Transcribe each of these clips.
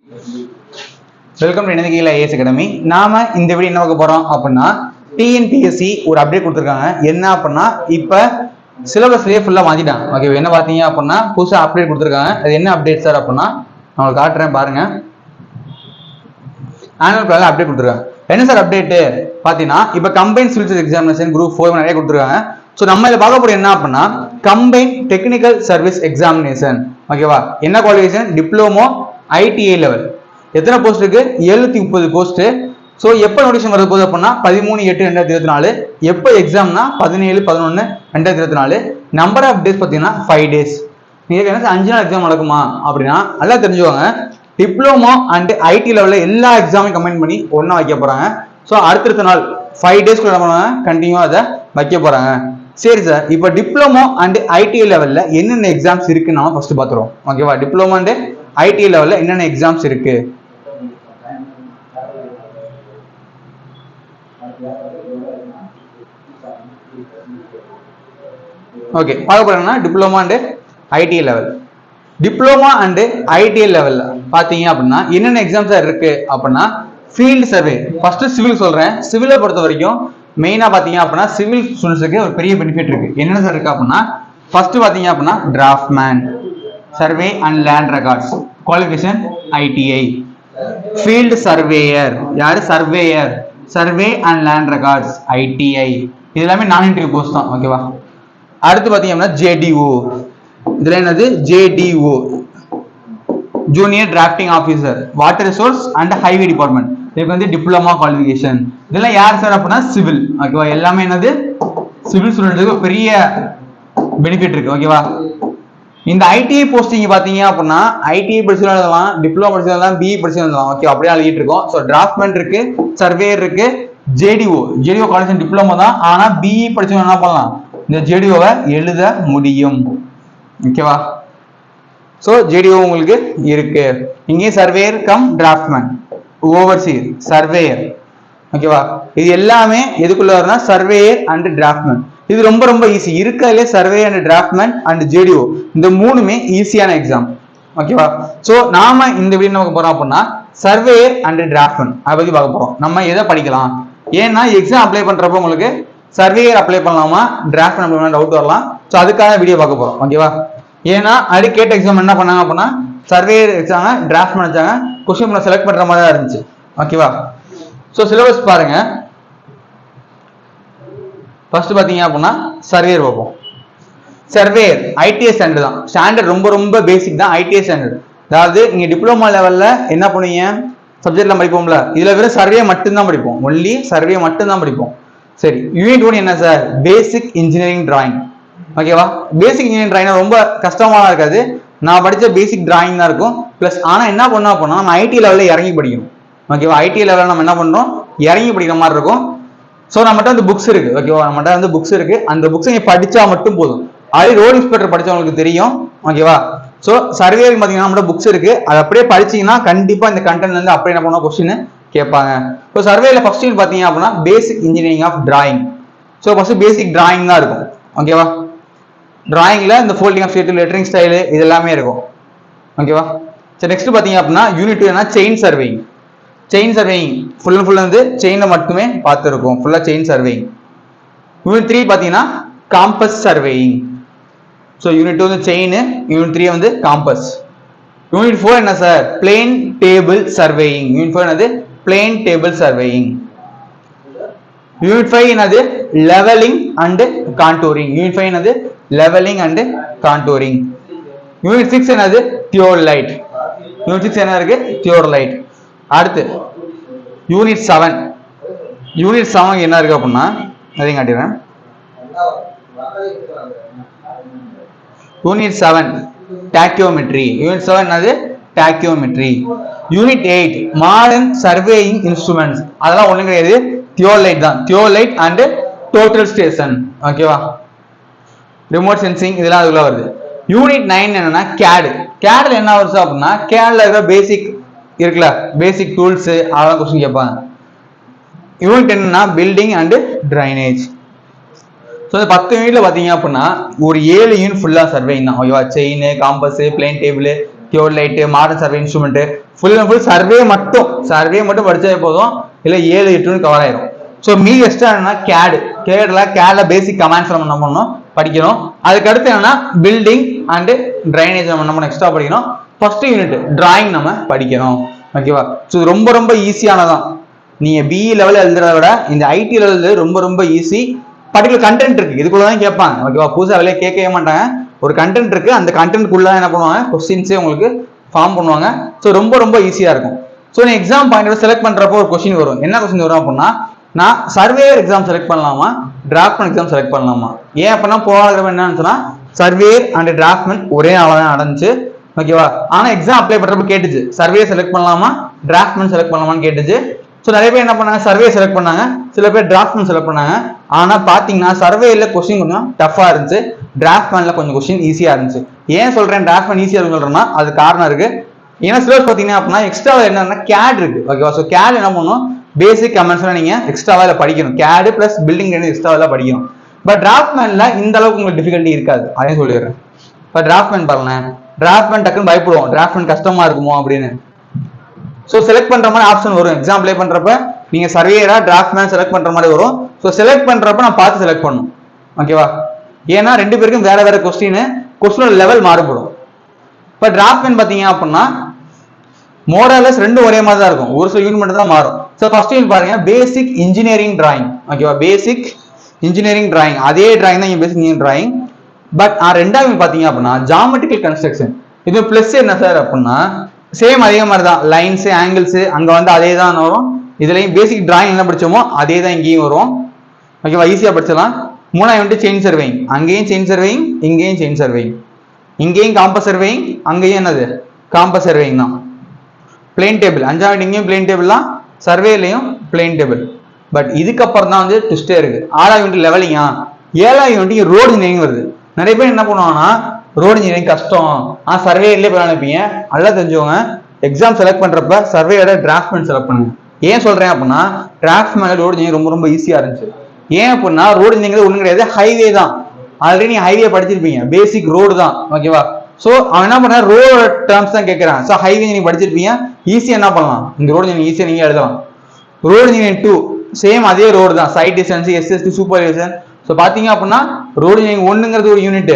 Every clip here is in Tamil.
வெல்கம் டு இணையகில ஐஏஎஸ் அகாடமி. நாம இந்த வீடியோ என்ன பார்க்க போறோம் அப்படின்னா, டிஎன்பிஎஸ்சி ஒரு அப்டேட் கொடுத்துருக்காங்க. என்ன அப்படின்னா, இப்ப சிலபஸ்லயே ஃபுல்லா மாத்திட்டாங்க. ஓகே, என்ன பாத்தீங்க அப்படின்னா புதுசா அப்டேட் கொடுத்துருக்காங்க. அது என்ன அப்டேட் சார் அப்படின்னா, நான் உங்களுக்கு காட்டுறேன் பாருங்க. ஆனுவல் பிளான்ல அப்டேட் கொடுத்துருக்காங்க. என்ன சார் அப்டேட் பாத்தீங்கன்னா, இப்ப கம்பைன் சிவில் எக்ஸாமினேஷன் குரூப் 4 நிறைய கொடுத்துருக்காங்க. ஸோ நம்ம இதை பார்க்க போறோம் என்ன அப்படின்னா, கம்பைன் டெக்னிக்கல் சர்வீஸ் எக்ஸாமினேஷன். ஓகேவா, என்ன குவாலிஃபிகேஷன்? Diploma ITI level. எத்தனை போஸ்ட் இருக்கு? 730 போஸ்ட். ஸோ எப்போ நோட்டிஃபிகேஷன் வருது போகுது அப்படின்னா 13/8/2024. எப்போ எக்ஸாம்னா 17/11/2024. நம்பர் ஆஃப் டேஸ் பார்த்தீங்கன்னா 5 days. நீங்கள் என்ன 5 நாள் எக்ஸாம் நடக்குமா அப்படின்னா நல்லா தெரிஞ்சுவாங்க. டிப்ளமோ அண்ட் ஐடி லெவலில் எல்லா எக்ஸாமையும் கம்பைன் பண்ணி ஒன்றா வைக்க போகிறாங்க. ஸோ அடுத்தடுத்த நாள் 5 days என்ன பண்ணுவாங்க, கண்டினியூ அதை வைக்க போகிறாங்க. சரி சார், இப்போ டிப்ளமோ அண்ட் ஐடிஐ லெவலில் என்னென்ன எக்ஸாம்ஸ் இருக்குன்னு நம்ம ஃபர்ஸ்ட் பார்த்துருவோம். ஓகேவா, டிப்ளமோ அண்ட் ஐடிஐ லெவலில் என்னென்ன எக்ஸாம்ஸ் இருக்கு? ஓகே, பார்க்க போறோம்னா diploma and ITI level. Diploma and ITI லெவல்ல பாத்தீங்க அப்படின்னா என்னென்ன எக்ஸாம்ஸ் இருக்கு அப்படின்னா, ஃபீல்டு சர்வே. ஃபர்ஸ்ட் சிவில் சொல்றேன். சிவிலை பொறுத்த வரைக்கும் மெயினா பாத்தீங்க அப்படின்னா சிவில் ஸ்டூடெண்ட்ஸ்க்கு ஒரு பெரிய பெனிஃபிட் இருக்கு. என்னென்ன சார் இருக்கு அப்படின்னா, ஃபர்ஸ்ட் பாத்தீங்க அப்படின்னா draftsman, survey and land records, qualification ITI. Field surveyor, யாரு? Surveyor, survey and land records ITI. இது எல்லாமே நான் இன்டர்வியூ போஸ்ட் தான். ஓகேவா, அடுத்து பாத்தீங்கன்னா ஜேடிஓ. இதுல என்னது? JDO, junior drafting officer, water resource and highway department. இதுக்கு வந்து டிப்ளமா குவாலிஃபிகேஷன். இதெல்லாம் யார் சார் அப்படின்னா சிவில். ஓகேவா, எல்லாமே என்னது? சிவில் ஸ்டூடெண்ட்ஸுக்கு பெரிய பெனிஃபிட் இருக்கு. ஓகேவா, இந்த ஐடிஐ போஸ்டிங் பாத்தீங்க அப்படின்னா ஐடிஐ படிச்சு எழுதலாம், டிப்ளமோ படிச்சு எழுதலாம், பிஇ படிச்சு எழுதலாம். ஓகே, அப்படியே எழுதிட்டு இருக்கோம். ஸோ டிராஃப்ட்மேன் இருக்கு, சர்வேயர் இருக்கு, ஜேடிஓ. ஜேடிஓ காலேஜ் டிப்ளமோ தான், ஆனா பிஇ படிச்சவங்க என்ன பண்ணலாம், இந்த ஜேடிஓவை எழுத முடியும். ஓகேவா, ஸோ ஜேடிஓ உங்களுக்கு இருக்கு. இங்கே surveyor come draughtsman, overseer, surveyor. ஓகேவா, இது எல்லாமே எதுக்குள்ள வரும்னா சர்வேயர் அண்ட் டிராஃப்ட்மேன். இது ரொம்ப ரொம்ப ஈஸி. இருக்கிறதுலே survey and draughtsman and JDO இந்த மூணுமே ஈஸியான எக்ஸாம். ஓகேவா, ஸோ நாம இந்த வீடியோ பார்க்க போறோம் அப்படின்னா சர்வேயர் அண்ட் டிராஃப்ட்மேன் அதை பத்தி பார்க்க போறோம். நம்ம எதை படிக்கலாம்? ஏன்னா எக்ஸாம் அப்ளை பண்றப்போ உங்களுக்கு சர்வேயர் அப்ளை பண்ணலாமா, டிராஃப்ட்மேன் அப்ளை பண்ண டவுட் வரலாம். ஸோ அதுக்காக வீடியோ பார்க்க போறோம். ஓகேவா, ஏன்னா அது கேட்ட எக்ஸாம் என்ன பண்ணாங்க அப்படின்னா சர்வேயர் வச்சாங்க, டிராஃப்ட்மேன் வச்சாங்க, கொஸ்டின் செலக்ட் பண்ற மாதிரி தான் இருந்துச்சு. ஓகேவா, ஸோ சிலபஸ் பாருங்க. ஃபர்ஸ்ட் பாத்தீங்க அப்படின்னா சர்வேயர் பார்ப்போம். சர்வேயர் ஐடிஐ ஸ்டாண்டர்ட் தான். ஸ்டாண்டர்ட் ரொம்ப ரொம்ப பேசிக் தான் ஐடிஐ ஸ்டாண்டர்ட். அதாவது நீங்க டிப்ளமோ லெவல்ல என்ன பண்ணுவீங்க, சப்ஜெக்ட்லாம் படிப்போம்ல, இதுல வெறும் சர்வே மட்டும்தான் படிப்போம். ஒன்லி சர்வே மட்டும்தான் படிப்போம். சரி, யூனிட் 1 என்ன சார்? பேசிக் இன்ஜினியரிங் டிராயிங். ஓகேவா, பேசிக் இன்ஜினியரிங் டிராயிங் ரொம்ப கஷ்டமா இருக்காது. நான் படிச்ச பேசிக் டிராயிங் தான் இருக்கும். பிளஸ் ஆனா என்ன பண்ணா அப்படின்னா நம்ம ஐடி லெவல்ல இறங்கி படிக்கணும். ஓகேவா, ஐடி லெவலில் நம்ம என்ன பண்றோம், இறங்கி படிக்கிற மாதிரி இருக்கும். ஸோ நம்மகிட்ட வந்து புக்ஸ் இருக்கு. ஓகேவா, நம்மகிட்ட வந்து புக்ஸ் இருக்கு. அந்த புக்ஸ் நீங்க படிச்சா மட்டும் போதும். அது ரோட் இன்ஸ்பெக்டர் படிச்சவங்களுக்கு தெரியும். ஓகேவா, ஸோ சர்வேயர் பாத்தீங்கன்னா நம்மகிட்ட புக்ஸ் இருக்கு. அது அப்படியே படிச்சீங்கன்னா கண்டிப்பா இந்த கண்டென்ட்ல இருந்து அப்படியே என்ன பண்ணுவோம், கொஸ்டின் கேட்பாங்க. ஸோ சர்வேல ஃபர்ஸ்ட் இயர் பாத்தீங்க அப்படின்னா basic engineering of drawing. So first basic drawing தான் இருக்கும். ஓகேவா, டிராயிங்ல இந்த folding of shade, lettering style இது எல்லாமே இருக்கும். ஓகேவா, சரி நெக்ஸ்ட் பாத்தீங்க அப்படின்னா யூனிட் 2 என்ன? Chain surveying. Chain surveying full and full வந்து செயினை மட்டுமே பார்த்துருக்கோம். ஃபுல்லா செயின் சர்வேயிங். யூனிட் 3 பாத்தீங்கன்னா காம்பஸ் சர்வேயிங். ஸோ யூனிட் 2 வந்து செயின், யூனிட் 3 வந்து காம்பஸ். யூனிட் 4 என்ன sir? Plane table surveying. Unit 4 என்னது? Plane table surveying. யூனிட் 5 என்னது? Levelling and contouring. யூனிட் 5 என்னது? Levelling and contouring. யூனிட் 6 என்னது? தியோரைட். யூனிட் 6 என்ன இருக்கு? தியோரைட். அடுத்து யூனிட் 7. யூனிட் 7 என்ன இருக்கு அப்படின்னா அதையும் காட்டிடுறேன். யூனிட் 7 டாக்கியோமெட்ரி. யூனிட் 7 என்னது? டாக்கியோமெட்ரி. Unit 8 modern surveying instruments. அதெல்லாம் ஒண்ணும் கிடையாது, தியோரைட் தான். தியோரைட் அண்ட் டோட்டல் ஸ்டேஷன். ஓகேவா, ரிமோட் சென்சிங் இதெல்லாம் அதுக்குள்ள வருது. யூனிட் 9 என்னன்னா கேட். கேட்ல என்ன வருது அப்படின்னா கேட்ல இருக்கிற பேசிக் இருக்குல்ல, பேசிக் டூல்ஸ் அதெல்லாம் கொஸ்டின் கேட்பாங்க. Unit 10 building and drainage. So இந்த 10 யூனிட்ல பாத்தீங்க அப்படின்னா ஒரு 7 யூனிட் ஃபுல்லா சர்வேயிங் தான். ஓகேவா, chain, compass, plane table, theodolite, modern survey instrument, full and full survey மட்டும் படிச்சாலே போதும், இல்லை 7-8 கவர் ஆயிரும். ஸோ மீதி எக்ஸ்ட்ரா என்னன்னா கேட்ல பேசிக் கமாண்ட்ஸ் நம்ம என்ன பண்ணணும் படிக்கணும். அதுக்கு அடுத்து என்னன்னா பில்டிங் அண்ட் ட்ரைனேஜ் நம்ம என்ன பண்ணணும் எக்ஸ்ட்ரா படிக்கணும். ஃபர்ஸ்ட் யூனிட் டிராயிங் நம்ம படிக்கணும். ஓகேவா? ஸோ ரொம்ப ரொம்ப ஈஸியானதான். நீங்க பிஇ லெவலில் எழுதுறத விட இந்த ஐடி லெவலில் ரொம்ப ரொம்ப ஈஸி. பர்டிகுலர் கண்டென்ட் இருக்கு, இதுக்குள்ள தான் கேட்பாங்க. ஓகேவா? புதுசாக வெளியே கேட்கவே மாட்டாங்க. ஒரு கண்டென்ட் இருக்கு, அந்த கண்டென்ட்குள்ள என்ன பண்ணுவாங்க கொஸ்டின்ஸே உங்களுக்கு ஃபார்ம் பண்ணுவாங்க. ஸோ ரொம்ப ரொம்ப ஈஸியா இருக்கும். ஸோ நீ எக்ஸாம் பாயிண்ட் செலக்ட் பண்றப்போ ஒரு கொஸ்டின் வரும். என்ன கொஸ்டின் வரும் அப்படின்னா, நான் சர்வேயர் எக்ஸாம் செலக்ட் பண்ணலாமா, டிராஃப்ட்மேன் எக்ஸாம் செலக்ட் பண்ணலாமா? ஏன் அப்படின்னா போகாத என்னன்னு சொன்னா சர்வேயர் அண்ட் டிராஃப்ட்மேன் ஒரே நாளாக தான் நடந்துச்சு. ஓகேவா? ஆனா எக்ஸாம் அப்ளை பண்றப்ப கேட்டுச்சு சர்வேயர் செலக்ட் பண்ணலாமா, டிராஃப்ட்மேன் செலக்ட் பண்ணலாமான்னு கேட்டுச்சு. ஸோ நிறைய பேர் என்ன பண்ணாங்க, சர்வே செலக்ட் பண்ணாங்க, சில பேர் டிராஃப்ட்மேன் செலக்ட் பண்ணாங்க. ஆனா பாத்தீங்கன்னா சர்வேல கொஸ்டின் கொஞ்சம் டஃபா இருந்துச்சு, டிராஃப்ட்மேன்ல கொஞ்சம் கொஸ்டின் ஈஸியா இருந்துச்சு. ஏன் சொல்றேன் டிராஃப்ட்மேன் ஈஸியா இருக்குன்னு சொல்றேன்னா அது காரணம் இருக்கு. ஏன்னா சிலபஸ் பாத்தீங்கன்னா அப்படின்னா எக்ஸ்ட்ரா என்னன்னா கேட் இருக்கு. ஓகேவா? ஸோ கேட் என்ன பண்ணும், பேசிக் கமெண்ட்ஸ் நீங்க எக்ஸ்ட்ராவா படிக்கணும். கேடு பிளஸ் பில்டிங் எக்ஸ்ட்ராவா படிக்கணும். பட் டிராஃப்ட்மேன்ல இந்த அளவுக்கு உங்களுக்கு டிஃபிகல்ட்டி இருக்காது, அதையும் சொல்லிடுறேன். இப்போ டிராஃப்ட்மேன் பாருங்க, டிராஃப்ட்மேன் டக்குன்னு பயப்படுவோம், டிராஃப்ட்மேன் கஷ்டமா இருக்குமோ அப்படின்னு. ஸோ செலக்ட் பண்ற மாதிரி ஆப்ஷன் வரும். எக்ஸாம் அப்ளை பண்றப்ப நீங்க சர்வேயரா டிராஃப்ட்மேன் செலக்ட் பண்ற மாதிரி வரும். ஸோ செலக்ட் பண்றப்ப நான் பார்த்து செலக்ட் பண்ணணும். ஓகேவா? ஏன்னா ரெண்டு பேருக்கும் வேற வேற கொஸ்டினோட லெவல் மாறுபடும். இப்போ டிராஃப்ட்மேன் பாத்தீங்க அப்படின்னா மோரலஸ் ரெண்டும் ஒரே மாதிரி தான் இருக்கும், ஒரு சில யூனிட் மட்டும் தான் மாறும். ஸோ ஃபர்ஸ்ட் யூனிட் பாருங்க, பேசிக் இன்ஜினியரிங் டிராயிங். ஓகேவா? பேசிக் இன்ஜினியரிங் டிராயிங், அதே டிராயிங் தான் பேசிக் இன்ஜினியரிங் டிராயிங். பட் ரெண்டாவது பாத்தீங்க அப்படின்னா ஜாமெட்ரிக்கல் கன்ஸ்ட்ரக்ஷன். இது பிளஸ் என்ன சார் அப்படின்னா சேம் அதே மாதிரி தான், லைன்ஸ் ஆங்கிள்ஸ் அங்க வந்து அதே தான் வரும். இதுலயும் பேசிக் டிராயிங் என்ன படிச்சோமோ அதே தான் இங்கேயும் வரும். ஓகேவா? ஈஸியா படிச்சலாம். மூணாவது வந்து செயின் சர்வேயிங், அங்கேயும் செயின் சர்வேயிங், இங்கேயும் செயின் சர்வேயிங், இங்கேயும் காம்பஸ் சர்வேயிங், அங்கேயும் என்னது காம்பஸ் சர்வேயிங் தான். பிளேன் டேபிள், அஞ்சாவது இங்கேயும் பிளேன் டேபிள் தான், சர்வேலையும் பிளேன் டேபிள். பட் இதுக்கப்புறம் தான் வந்து ட்விஸ்டே இருக்கு. 6வது யூனிட் லெவலிங்கா, 7வது யூனிட் ரோடு இன்ஜினியரிங் வருது. நிறைய பேர் என்ன பண்ணுவாங்கன்னா ரோடு இன்ஜினியரிங் கஷ்டம், சர்வேயர்லேயே போய் நினைப்பீங்க. நல்லா தெரிஞ்சவங்க எக்ஸாம் செலக்ட் பண்றப்ப சர்வேயோட டிராஃப்ட்மேன் செலக்ட் பண்ணுங்க. ஏன் சொல்றேன் அப்படின்னா டிராஃப்ட்மேன் ரோடு இன்ஜினியரிங் ரொம்ப ரொம்ப ஈஸியா இருந்துச்சு. ஏன் அப்படின்னா ரோடு இன்ஜினியரிங் ஒன்றும் கிடையாது, ஹைவே தான். ஆல்ரெடி நீங்க ஹைவே படிச்சிருப்பீங்க, பேசிக் ரோடு தான். ஓகேவா? சோ அவன் என்ன பண்ண ரோடு டேர்ம்ஸ் தான் கேட்கறான். ஸோ ஹைவே நீங்க படிச்சிருப்பீங்க, ஈஸியா என்ன பண்ணலாம் இந்த ரோடு நீங்க ஈஸியா நீங்க எழுதலாம். ரோடு இன்ஜினியரிங் 2 சேம் அதே ரோடு தான், side distance, SSD, supervisor. So பாத்தீங்க அப்படின்னா ரோடு இன்ஜினியரிங் 1ங்கிறது ஒரு யூனிட்,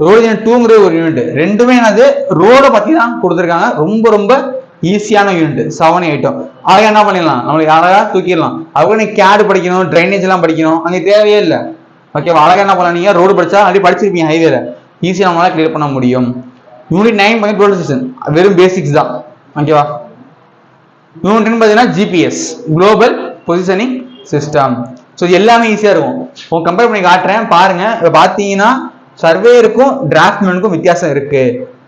ரோடு இன்ஜினியரிங் 2ங்கிறது ஒரு யூனிட். ரெண்டுமே என்னது ரோட பத்தி தான் கொடுத்துருக்காங்க. ரொம்ப ரொம்ப ஈஸியான யூனிட் 7, 8. அழகா என்ன பண்ணிடலாம், நம்மளுக்கு அழகா தூக்கிடலாம். அதுக்கு நீ கேடு படிக்கணும், ட்ரைனேஜ் எல்லாம் படிக்கணும், அங்கே தேவையே இல்லை. ஓகேவா? அழகா என்ன பண்ணலாம், நீங்க ரோடு படிச்சா அப்படி படிச்சிருப்பீங்க, ஹைவேல ஈஸியா நம்மளால கிளியர் பண்ண முடியும். யூனிட் 9 பண்ணி ப்ரொடக்ஷன் வெறும் பேசிக்ஸ் தான். ஓகேவா? யூனிட் 10 பார்த்தீங்கன்னா GPS, global positioning system. So எல்லாமே ஈஸியா இருக்கும். உங்க கம்பேர் பண்ணி காட்டுறேன் பாருங்க. இப்போ பார்த்தீங்கன்னா சர்வேயருக்கும் டிராஃப்ட்மேனுக்கும் வித்தியாசம் இருக்கு.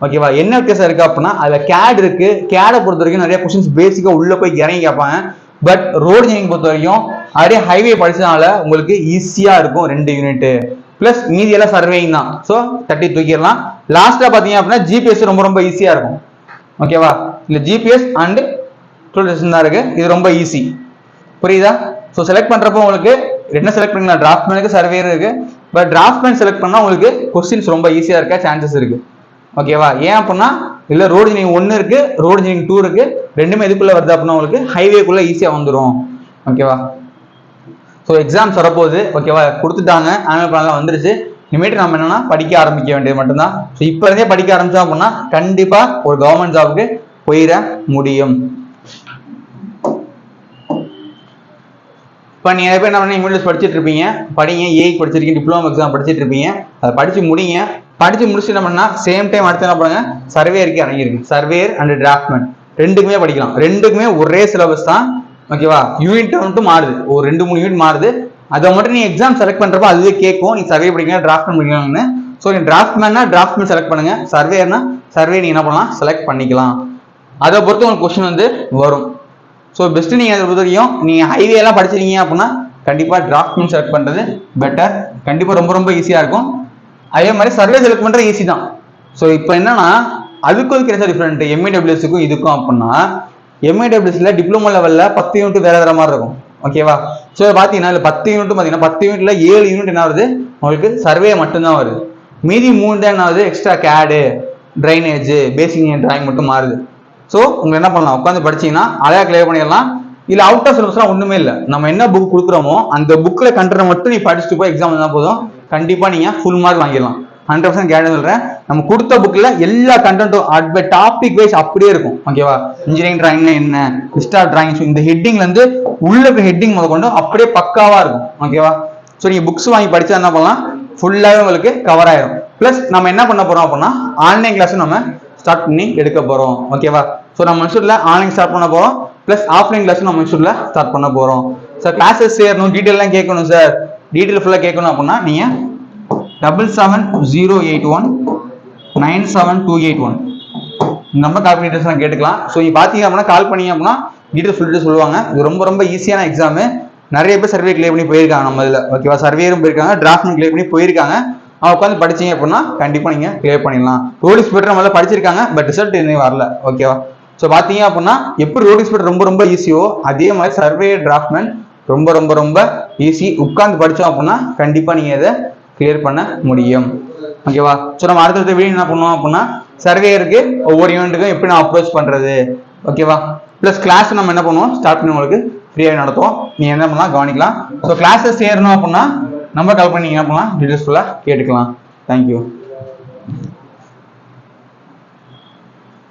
ஓகேவா? என்ன வித்தியாசம் இருக்கு அப்படின்னா அதுல கேட் இருக்கு. கேடை பொறுத்த வரைக்கும் நிறைய கொஸ்டின்ஸ் பேசிக்கா உள்ள போய் இறங்கி கேட்பாங்க. பட் ரோடு இன்ஜினியரிங் பொறுத்த வரைக்கும் அப்படியே ஹைவே படிச்சதுனால உங்களுக்கு ஈஸியா இருக்கும் 2 யூனிட். பிளஸ் மீதி எல்லாம் சர்வேயிங் தான். ஸோ 30 தூக்கிடலாம். லாஸ்டா பாத்தீங்க அப்படின்னா ஜிபிஎஸ் ரொம்ப ரொம்ப ஈஸியா இருக்கும். ஓகேவா? இல்ல ஜிபிஎஸ் அண்ட் ப்ரொடக்ஷன் தான் இருக்கு, இது ரொம்ப ஈஸி. புரியுதா? ஸோ செலக்ட் பண்றப்போ உங்களுக்கு என்ன செலக்ட் பண்ணலாம், டிராஃப்ட்மேனுக்கு சர்வேயர் இருக்கு. பட் டிராஃப்ட்மேன் செலக்ட் பண்ணா உங்களுக்கு கொஸ்டின்ஸ் ரொம்ப ஈஸியா இருக்க சான்சஸ் இருக்கு. ஓகேவா? ஏன் அப்படின்னா இல்ல ரோடு இன்ஜினியரிங் 1 இருக்கு, ரோடு இன்ஜினியரிங் 2 இருக்கு. ரெண்டுமே எதுக்குள்ள வருது அப்படின்னா உங்களுக்கு ஹைவேக்குள்ள ஈஸியா வந்துடும். ஓகேவா? ஸோ எக்ஸாம்ஸ் வரப்போகுது. ஓகேவா? கொடுத்துட்டாங்க, ஆனுவல் பிளான்லாம் வந்துருச்சு. இனிமேட்டு நம்ம என்னன்னா படிக்க ஆரம்பிக்க வேண்டியது மட்டும்தான். ஸோ இப்போ இருந்தே படிக்க ஆரம்பிச்சோம் அப்படின்னா கண்டிப்பா ஒரு கவர்மெண்ட் ஜாபுக்கு போயிட முடியும். இப்போ நீங்கள் பேர் என்ன பண்ண இமீடியட் படிச்சுட்டு இருப்பீங்க, படிங்க. ஏஐ படிச்சிருக்கீங்க, டிப்ளமோ எக்ஸாம் படிச்சுட்டு இருப்பீங்க, அதை படிச்சு முடிங்க. படிச்சு முடிச்சு என்ன பண்ணா சேம் டைம் அடுத்து என்ன பண்ணுங்க, சர்வேயருக்கு இறங்கிருக்கு. சர்வேயர் அண்ட் டிராஃப்ட்மேன் ரெண்டுக்குமே படிக்கலாம். ரெண்டுக்குமே ஒரே சிலபஸ் தான். ஓகேவா? யூனிட் மட்டும் மாறுது, ஒரு 2-3 யூனிட் மாறுது. அதை மட்டும் நீ எக்ஸாம் செலக்ட் பண்றப்ப அதுவே கேட்கும் நீ சர்வே படிக்கலாம், டிராஃப்ட்மேன் படிக்கலாம்னு. ஸோ நீ டிராஃப்ட்மேன்னா டிராஃப்ட்மேன் செலக்ட் பண்ணுங்க, சர்வேயர்னா சர்வே நீங்க என்ன பண்ணலாம் செலக்ட் பண்ணிக்கலாம். அதை பொறுத்து உங்களுக்கு கொஸ்டின் வந்து வரும். ஸோ பெஸ்ட் நீங்க அதை பொறுத்த வரைக்கும் நீங்க ஹைவே எல்லாம் படிச்சிருக்கீங்க அப்படின்னா கண்டிப்பா டிராஃப்ட்மேன் செலக்ட் பண்றது பெட்டர். கண்டிப்பா ரொம்ப ரொம்ப ஈஸியா இருக்கும். அதே மாதிரி சர்வே செலக்ட் பண்றது ஈஸி தான். ஸோ இப்போ என்னன்னா அதுக்கும் கிடைச்ச டிஃபரெண்ட் எம்ஏடபிள்யூஎஸ்க்கும் இதுக்கும் அப்படின்னா எம்ஏடபிள்யூஎஸ்ல டிப்ளமோ லெவல்ல 10 யூனிட் வேற வேற மாதிரி இருக்கும். ஓகேவா? ஸோ பாத்தீங்கன்னா 10 யூனிட் பாத்தீங்கன்னா 10 யூனிட்ல 7 யூனிட் என்ன வருது உங்களுக்கு சர்வே மட்டும்தான் வருது. மீதி 3 தான் என்ன வருது எக்ஸ்ட்ரா கேடு, ட்ரைனேஜ், பேசிக் இன்ஜினியரிங் டிராயிங் மட்டும் மாறுது. ஸோ உங்களுக்கு என்ன பண்ணலாம், உட்காந்து படிச்சீங்கன்னா அழகாக கிளியர் பண்ணிடலாம். இல்லை அவுட் ஆஃப் சிலபஸ்லாம் ஒன்றுமே இல்லை, நம்ம என்ன புக் கொடுக்குறோமோ அந்த புக்கில் கண்டென்ட் மட்டும் நீ படிச்சுட்டு போய் எக்ஸாம் இருந்தால் போதும், கண்டிப்பாக நீங்கள் ஃபுல் மார்க் வாங்கிடலாம். 100% கேரண்டி சொல்கிறேன். நம்ம கொடுத்த புக்கில் எல்லா கண்டென்ட்டும் அட் டாபிக் வைஸ் அப்படியே இருக்கும். ஓகேவா? இன்ஜினியரிங் டிராயிங்னா என்ன, ஸ்டார் டிராயிங், இந்த ஹெட்டிங்லேருந்து உள்ள ஹெட்டிங் முதல் கொண்டு அப்படியே பக்காவாக இருக்கும். ஓகேவா? ஸோ நீங்கள் புக்ஸ் வாங்கி படித்தா என்ன பண்ணலாம், ஃபுல்லாகவே உங்களுக்கு கவர் ஆயிடும். ப்ளஸ் நம்ம என்ன பண்ண போகிறோம் அப்படின்னா ஆன்லைன் கிளாஸும் நம்ம ஸ்டார்ட் பண்ணி எடுக்க போகிறோம். ஓகேவா? ஸோ நம்ம இன்ஸ்டியூட்டில் ஆன்லைன் ஸ்டார்ட் பண்ண போகிறோம், ப்ளஸ் ஆஃப்லைன் கிளாஸும் நம்ம இன்ஸ்டியூட்டில் ஸ்டார்ட் பண்ண போகிறோம். சார் கிளாஸஸ் சேரணும், டீட்டெயிலாம் கேட்கணும் சார், டீட்டெயில் ஃபுல்லாக கேட்கணும் அப்படின்னா நீங்கள் 7708197281 நம்ம கால் பண்ணி டீட்டெயில்ஸ்லாம் கேட்டுக்கலாம். ஸோ நீங்கள் பார்த்தீங்க அப்படின்னா கால் பண்ணீங்க அப்படின்னா டீட்டெயில் ஃபுல் டீட்டெயில் சொல்லுவாங்க. இது ரொம்ப ரொம்ப ஈஸியான எக்ஸாமு. நிறைய பேர் சர்வே கிளியர் பண்ணி போயிருக்காங்க நம்ம இதில். ஓகேவா? சர்வேரும் போயிருக்காங்க, டிராஃப்ட்மெண்ட் கிளியர் பண்ணி போயிருக்காங்க. அவங்க உட்காந்து படிச்சீங்க அப்படின்னா கண்டிப்பாக நீங்கள் கிளியர் பண்ணிடலாம். ரோட் இன்ஸ்பெக்டர் நம்மள படிச்சிருக்காங்க, பட் ரிசல்ட் இன்னும் வரல. ஓகேவா? ஸோ பார்த்தீங்க அப்படின்னா எப்படி ரோட் இன்ஸ்பெக்டர் ரொம்ப ரொம்ப ஈஸியோ அதே மாதிரி சர்வே டிராஃப்ட்மெண்ட் ரொம்ப ரொம்ப ரொம்ப ஈஸி. உட்காந்து படித்தோம் அப்படின்னா கண்டிப்பாக நீங்கள் இதை கிளியர் பண்ண முடியும். ஓகேவா? ஸோ நம்ம அடுத்த வீடியோ என்ன பண்ணுவோம் அப்படின்னா சர்வேயருக்கு ஒவ்வொரு ஈவெண்ட்டுக்கும் எப்படி நான் அப்ரோச் பண்ணுறது. ஓகேவா? ப்ளஸ் கிளாஸ் நம்ம என்ன பண்ணுவோம், ஸ்டார்ட் பண்ணி உங்களுக்கு ஃப்ரீயாக நடத்துவோம். நீங்கள் என்ன பண்ணலாம் கவனிக்கலாம். ஸோ கிளாஸஸ் சேரணும் அப்படின்னா நம்பர் கால் பண்ணி என்ன பண்ணலாம், டீட்டெயில்ஸ் ஃபுல்லாக கேட்டுக்கலாம். தேங்க்யூ.